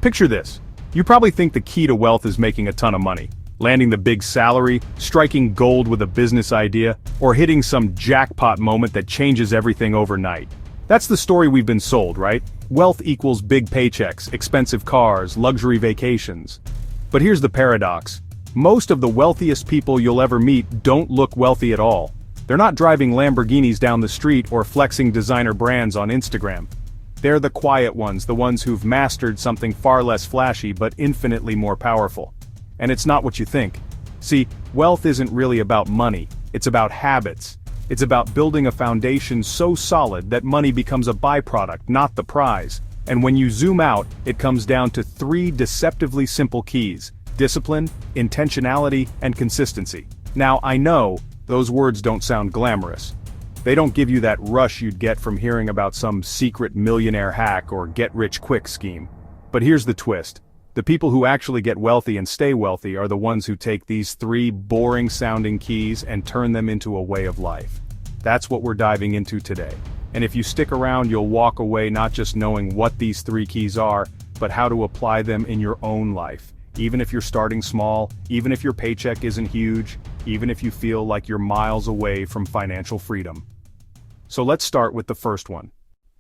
Picture this. You probably think the key to wealth is making a ton of money, landing the big salary, striking gold with a business idea, or hitting some jackpot moment that changes everything overnight. That's the story we've been sold, right? Wealth equals big paychecks, expensive cars, luxury vacations. But here's the paradox. Most of the wealthiest people you'll ever meet don't look wealthy at all. They're not driving Lamborghinis down the street or flexing designer brands on Instagram. They're the quiet ones, the ones who've mastered something far less flashy but infinitely more powerful. And it's not what you think. See, wealth isn't really about money, it's about habits. It's about building a foundation so solid that money becomes a byproduct, not the prize. And when you zoom out, it comes down to 3 deceptively simple keys: discipline, intentionality, and consistency. Now, I know, those words don't sound glamorous. They don't give you that rush you'd get from hearing about some secret millionaire hack or get-rich-quick scheme. But here's the twist. The people who actually get wealthy and stay wealthy are the ones who take these 3 boring-sounding keys and turn them into a way of life. That's what we're diving into today. And if you stick around, you'll walk away not just knowing what these 3 keys are, but how to apply them in your own life. Even if you're starting small, even if your paycheck isn't huge, even if you feel like you're miles away from financial freedom. So let's start with the first one.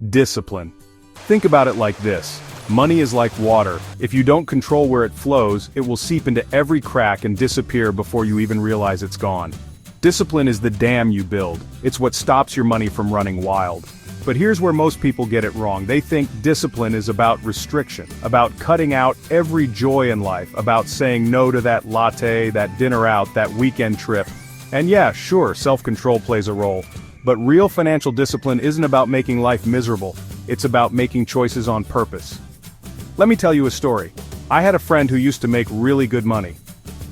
Discipline. Think about it like this. Money is like water. If you don't control where it flows, it will seep into every crack and disappear before you even realize it's gone. Discipline is the dam you build. It's what stops your money from running wild. But here's where most people get it wrong. They think discipline is about restriction, about cutting out every joy in life, about saying no to that latte, that dinner out, that weekend trip. And yeah, sure, self-control plays a role. But real financial discipline isn't about making life miserable. It's about making choices on purpose. Let me tell you a story. I had a friend who used to make really good money.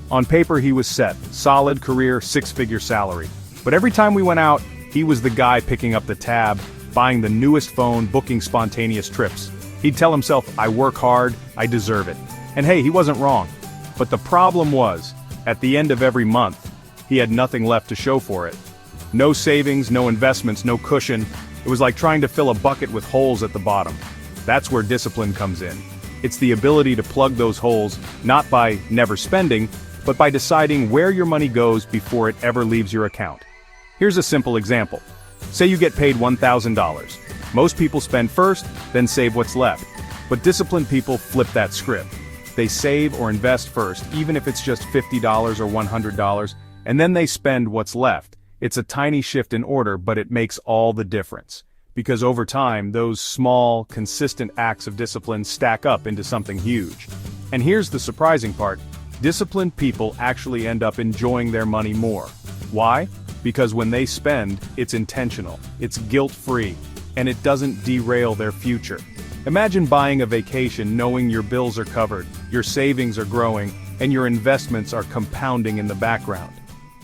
On paper he was set, solid career, 6-figure salary. But every time we went out, he was the guy picking up the tab, buying the newest phone, booking spontaneous trips. He'd tell himself, I work hard, I deserve it. And hey, he wasn't wrong. But the problem was, at the end of every month, he had nothing left to show for it. No savings, no investments, no cushion. It was like trying to fill a bucket with holes at the bottom. That's where discipline comes in. It's the ability to plug those holes, not by never spending, but by deciding where your money goes before it ever leaves your account. Here's a simple example. Say you get paid $1,000. Most people spend first, then save what's left. But disciplined people flip that script. They save or invest first, even if it's just $50 or $100, and then they spend what's left. It's a tiny shift in order, but it makes all the difference. Because over time, those small, consistent acts of discipline stack up into something huge. And here's the surprising part. Disciplined people actually end up enjoying their money more. Why? Because when they spend, it's intentional, it's guilt-free, and it doesn't derail their future. Imagine buying a vacation knowing your bills are covered, your savings are growing, and your investments are compounding in the background.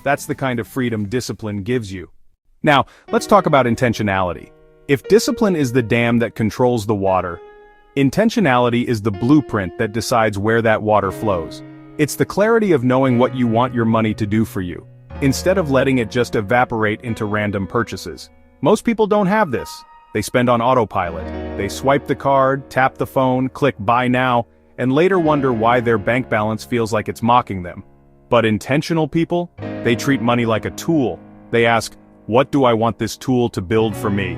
That's the kind of freedom discipline gives you. Now, let's talk about intentionality. If discipline is the dam that controls the water, intentionality is the blueprint that decides where that water flows. It's the clarity of knowing what you want your money to do for you, instead of letting it just evaporate into random purchases. Most people don't have this. They spend on autopilot. They swipe the card, tap the phone, click buy now, and later wonder why their bank balance feels like it's mocking them. But intentional people, they treat money like a tool. They ask, what do I want this tool to build for me?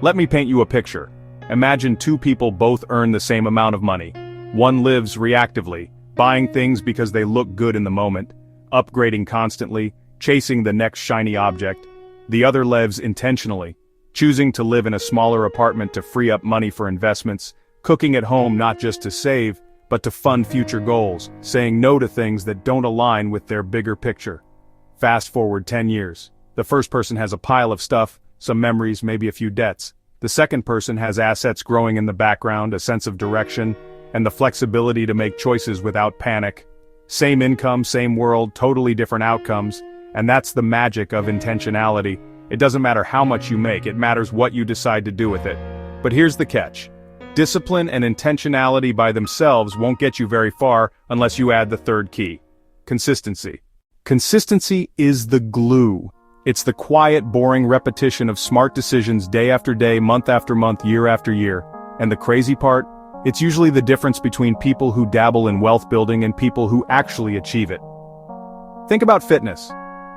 Let me paint you a picture. Imagine 2 people both earn the same amount of money. One lives reactively, buying things because they look good in the moment, upgrading constantly, chasing the next shiny object. The other lives intentionally, choosing to live in a smaller apartment to free up money for investments, cooking at home not just to save, but to fund future goals, saying no to things that don't align with their bigger picture. Fast forward 10 years. The first person has a pile of stuff, some memories, maybe a few debts. The second person has assets growing in the background, a sense of direction, and the flexibility to make choices without panic. Same income, same world, totally different outcomes, and that's the magic of intentionality. It doesn't matter how much you make, it matters what you decide to do with it. But here's the catch. Discipline and intentionality by themselves won't get you very far unless you add the third key: consistency. Consistency is the glue. It's the quiet, boring repetition of smart decisions day after day, month after month, year after year. And the crazy part? It's usually the difference between people who dabble in wealth building and people who actually achieve it. Think about fitness.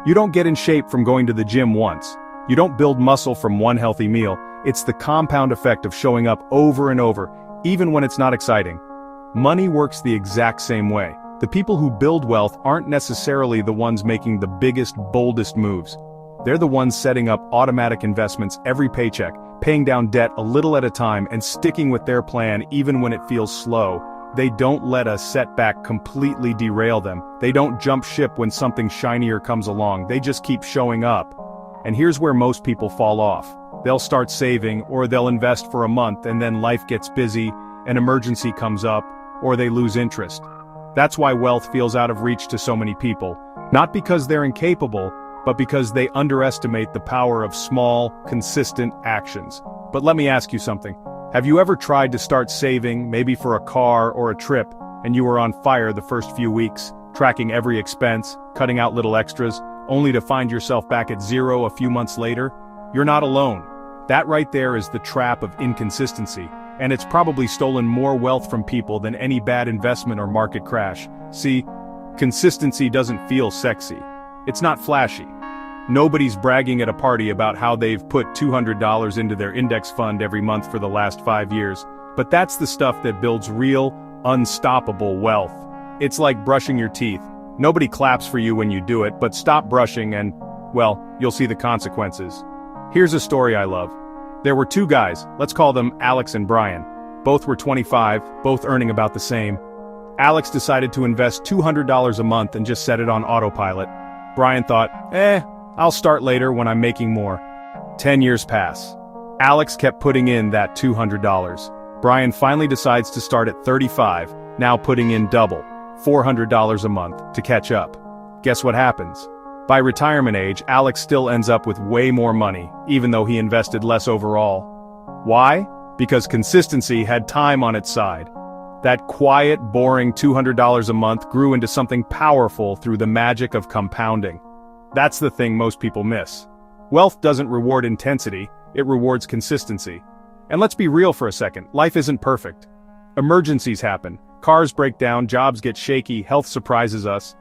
You don't get in shape from going to the gym once. You don't build muscle from one healthy meal. It's the compound effect of showing up over and over, even when it's not exciting. Money works the exact same way. The people who build wealth aren't necessarily the ones making the biggest, boldest moves. They're the ones setting up automatic investments every paycheck, paying down debt a little at a time and sticking with their plan even when it feels slow. They don't let a setback completely derail them. They don't jump ship when something shinier comes along. They just keep showing up. And here's where most people fall off. They'll start saving, or they'll invest for a month, and then life gets busy, an emergency comes up, or they lose interest. That's why wealth feels out of reach to so many people. Not because they're incapable, but because they underestimate the power of small, consistent actions. But let me ask you something. Have you ever tried to start saving, maybe for a car or a trip, and you were on fire the first few weeks, tracking every expense, cutting out little extras, only to find yourself back at zero a few months later? You're not alone. That right there is the trap of inconsistency, and it's probably stolen more wealth from people than any bad investment or market crash. See, consistency doesn't feel sexy. It's not flashy. Nobody's bragging at a party about how they've put $200 into their index fund every month for the last 5 years, but that's the stuff that builds real, unstoppable wealth. It's like brushing your teeth. Nobody claps for you when you do it, but stop brushing and, well, you'll see the consequences. Here's a story I love. There were two guys, let's call them Alex and Brian. Both were 25, both earning about the same. Alex decided to invest $200 a month and just set it on autopilot. Brian thought, I'll start later when I'm making more. 10 years pass. Alex kept putting in that $200. Brian finally decides to start at 35, now putting in double, $400 a month, to catch up. Guess what happens? By retirement age, Alex still ends up with way more money, even though he invested less overall. Why? Because consistency had time on its side. That quiet, boring $200 a month grew into something powerful through the magic of compounding. That's the thing most people miss. Wealth doesn't reward intensity, it rewards consistency. And let's be real for a second, life isn't perfect. Emergencies happen, cars break down, jobs get shaky, health surprises us.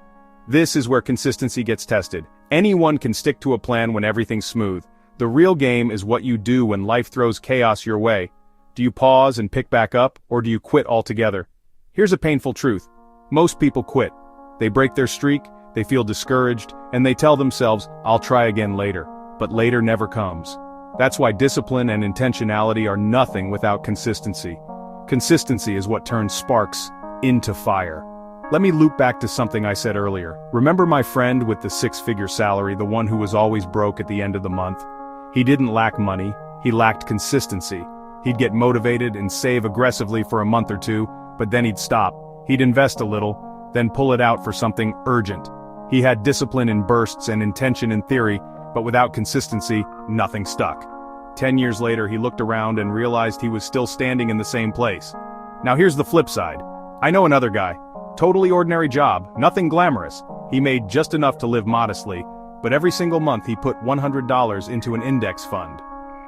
This is where consistency gets tested. Anyone can stick to a plan when everything's smooth. The real game is what you do when life throws chaos your way. Do you pause and pick back up, or do you quit altogether? Here's a painful truth. Most people quit. They break their streak, they feel discouraged, and they tell themselves, I'll try again later. But later never comes. That's why discipline and intentionality are nothing without consistency. Consistency is what turns sparks into fire. Let me loop back to something I said earlier. Remember my friend with the 6-figure salary, the one who was always broke at the end of the month? He didn't lack money, he lacked consistency. He'd get motivated and save aggressively for a month or two, but then he'd stop. He'd invest a little, then pull it out for something urgent. He had discipline in bursts and intention in theory, but without consistency, nothing stuck. 10 years later, he looked around and realized he was still standing in the same place. Now here's the flip side. I know another guy. Totally ordinary job, nothing glamorous. He made just enough to live modestly, but every single month he put $100 into an index fund.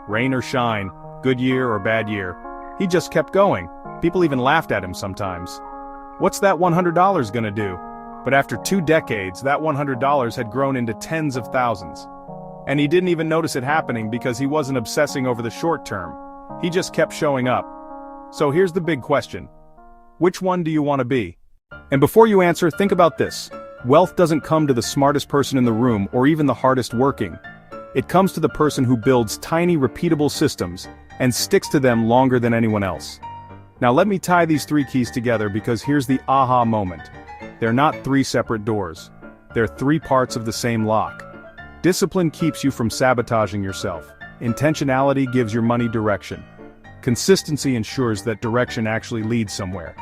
Rain or shine, good year or bad year, he just kept going. People even laughed at him sometimes. What's that $100 gonna do? But after 2 decades, that $100 had grown into tens of thousands. And he didn't even notice it happening because he wasn't obsessing over the short term. He just kept showing up. So here's the big question. Which one do you want to be? And before you answer, think about this. Wealth doesn't come to the smartest person in the room or even the hardest working. It comes to the person who builds tiny repeatable systems and sticks to them longer than anyone else. Now let me tie these 3 keys together because here's the aha moment. They're not 3 separate doors. They're 3 parts of the same lock. Discipline keeps you from sabotaging yourself. Intentionality gives your money direction. Consistency ensures that direction actually leads somewhere.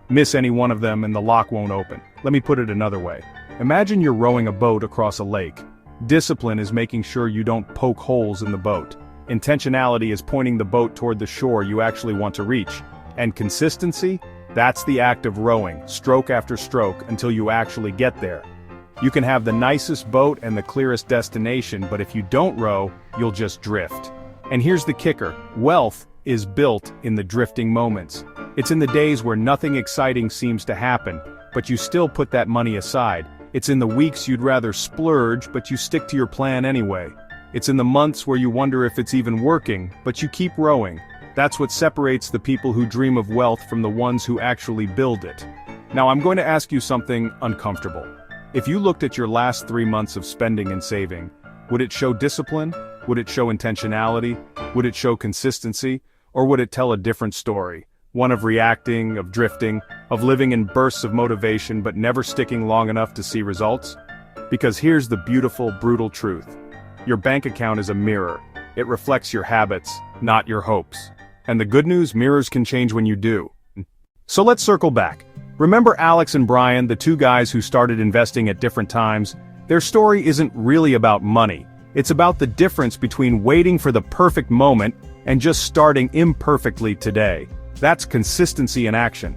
Miss any one of them and the lock won't open. Let me put it another way. Imagine you're rowing a boat across a lake. Discipline is making sure you don't poke holes in the boat. Intentionality is pointing the boat toward the shore you actually want to reach. And consistency? That's the act of rowing, stroke after stroke, until you actually get there. You can have the nicest boat and the clearest destination, but if you don't row, you'll just drift. And here's the kicker. Wealth is built in the drifting moments. It's in the days where nothing exciting seems to happen, but you still put that money aside. It's in the weeks you'd rather splurge, but you stick to your plan anyway. It's in the months where you wonder if it's even working, but you keep rowing. That's what separates the people who dream of wealth from the ones who actually build it. Now I'm going to ask you something uncomfortable. If you looked at your last 3 months of spending and saving, would it show discipline? Would it show intentionality? Would it show consistency? Or would it tell a different story? One of reacting, of drifting, of living in bursts of motivation but never sticking long enough to see results? Because here's the beautiful, brutal truth. Your bank account is a mirror. It reflects your habits, not your hopes. And the good news, mirrors can change when you do. So let's circle back. Remember Alex and Brian, the two guys who started investing at different times? Their story isn't really about money. It's about the difference between waiting for the perfect moment and just starting imperfectly today. That's consistency in action.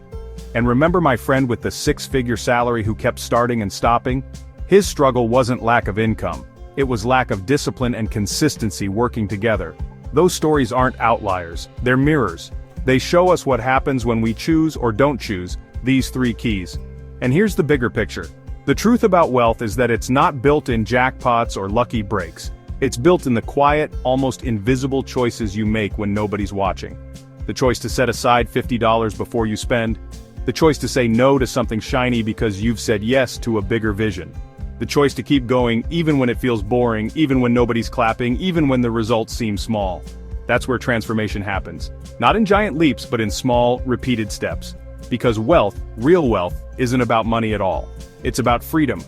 And remember my friend with the 6-figure salary who kept starting and stopping? His struggle wasn't lack of income. It was lack of discipline and consistency working together. Those stories aren't outliers, they're mirrors. They show us what happens when we choose or don't choose these 3 keys. And here's the bigger picture. The truth about wealth is that it's not built in jackpots or lucky breaks. It's built in the quiet, almost invisible choices you make when nobody's watching. The choice to set aside $50 before you spend. The choice to say no to something shiny because you've said yes to a bigger vision. The choice to keep going even when it feels boring, even when nobody's clapping, even when the results seem small. That's where transformation happens. Not in giant leaps, but in small, repeated steps. Because wealth, real wealth, isn't about money at all. It's about freedom.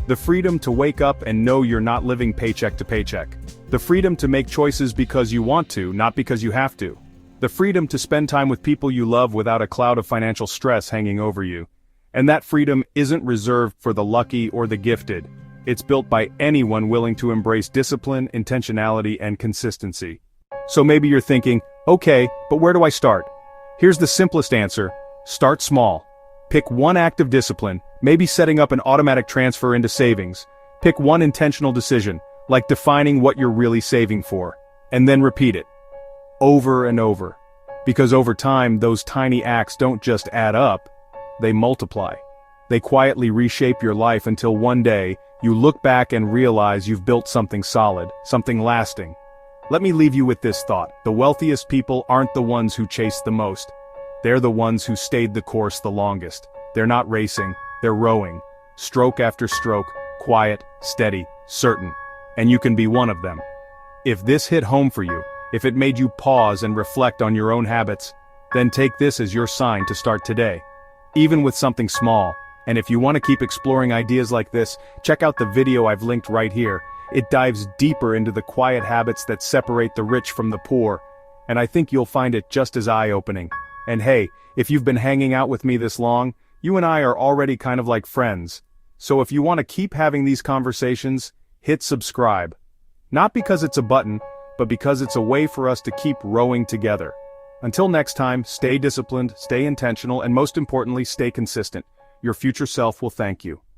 The freedom to wake up and know you're not living paycheck to paycheck. The freedom to make choices because you want to, not because you have to. The freedom to spend time with people you love without a cloud of financial stress hanging over you. And that freedom isn't reserved for the lucky or the gifted. It's built by anyone willing to embrace discipline, intentionality, and consistency. So maybe you're thinking, okay, but where do I start? Here's the simplest answer. Start small. Pick one act of discipline, maybe setting up an automatic transfer into savings. Pick one intentional decision, like defining what you're really saving for. And then repeat it. Over and over. Because over time, those tiny acts don't just add up, they multiply. They quietly reshape your life until one day, you look back and realize you've built something solid, something lasting. Let me leave you with this thought. The wealthiest people aren't the ones who chase the most. They're the ones who stayed the course the longest. They're not racing, they're rowing. Stroke after stroke, quiet, steady, certain. And you can be one of them. If this hit home for you, if it made you pause and reflect on your own habits, then take this as your sign to start today. Even with something small. And if you want to keep exploring ideas like this, check out the video I've linked right here. It dives deeper into the quiet habits that separate the rich from the poor. And I think you'll find it just as eye-opening. And hey, if you've been hanging out with me this long, you and I are already kind of like friends. So if you want to keep having these conversations, hit subscribe. Not because it's a button, but because it's a way for us to keep rowing together. Until next time, stay disciplined, stay intentional, and most importantly, stay consistent. Your future self will thank you.